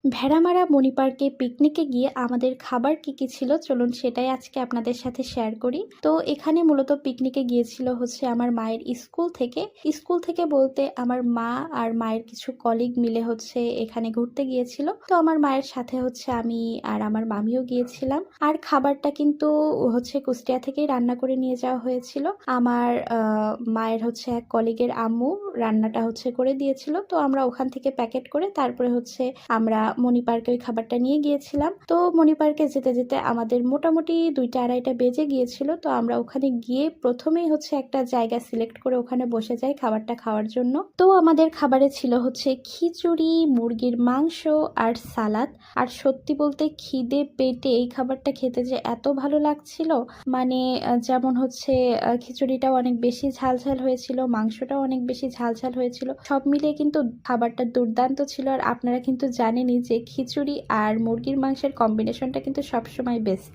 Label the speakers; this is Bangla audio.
Speaker 1: ভেড়ামারা মণি পার্কে পিকনিকে গিয়ে আমাদের খাবার কি ছিল চলুন সেটাই আজকে আপনাদের সাথে শেয়ার করি। তো এখানে মূলত পিকনিকে গিয়েছিল হচ্ছে আমার মায়ের স্কুল থেকে বলতে আমার মা আর মায়ের কিছু কলিগ মিলে হচ্ছে এখানে ঘুরতে গিয়েছিল। তো আমার মায়ের সাথে হচ্ছে আমি আর আমার মামিও গিয়েছিলাম। আর খাবারটা কিন্তু হচ্ছে কুষ্টিয়া থেকেই রান্না করে নিয়ে যাওয়া হয়েছিল। আমার মায়ের হচ্ছে এক কলিগের আম্মু রান্নাটা হচ্ছে করে দিয়েছিল। তো আমরা ওখান থেকে প্যাকেট করে তারপরে হচ্ছে আমরা মণি পার্কে ওই খাবারটা নিয়ে গিয়েছিলাম। তো মণি পার্কে যেতে যেতে আমাদের মোটামুটি 2টা-2:30 বেজে গিয়েছিল। তো আমরা ওখানে গিয়ে প্রথমেই হচ্ছে একটা জায়গা সিলেক্ট করে ওখানে বসে যাই খাবারটা খাওয়ার জন্য। তো আমাদের খাবারে ছিল হচ্ছে খিচুড়ি, মুরগির মাংস আর সালাদ। আর সত্যি বলতে খিদে পেটে এই খাবারটা খেতে যে এত ভালো লাগছিল, মানে যেমন হচ্ছে খিচুড়িটাও অনেক বেশি ঝালঝাল হয়েছিল, মাংসটাও অনেক বেশি ঝালঝাল হয়েছিল, সব মিলিয়ে কিন্তু খাবারটা দুর্দান্ত ছিল। আর আপনারা কিন্তু জানেনই যে খিচুড়ি আর মুরগির মাংসের কম্বিনেশনটা কিন্তু সবসময় বেস্ট।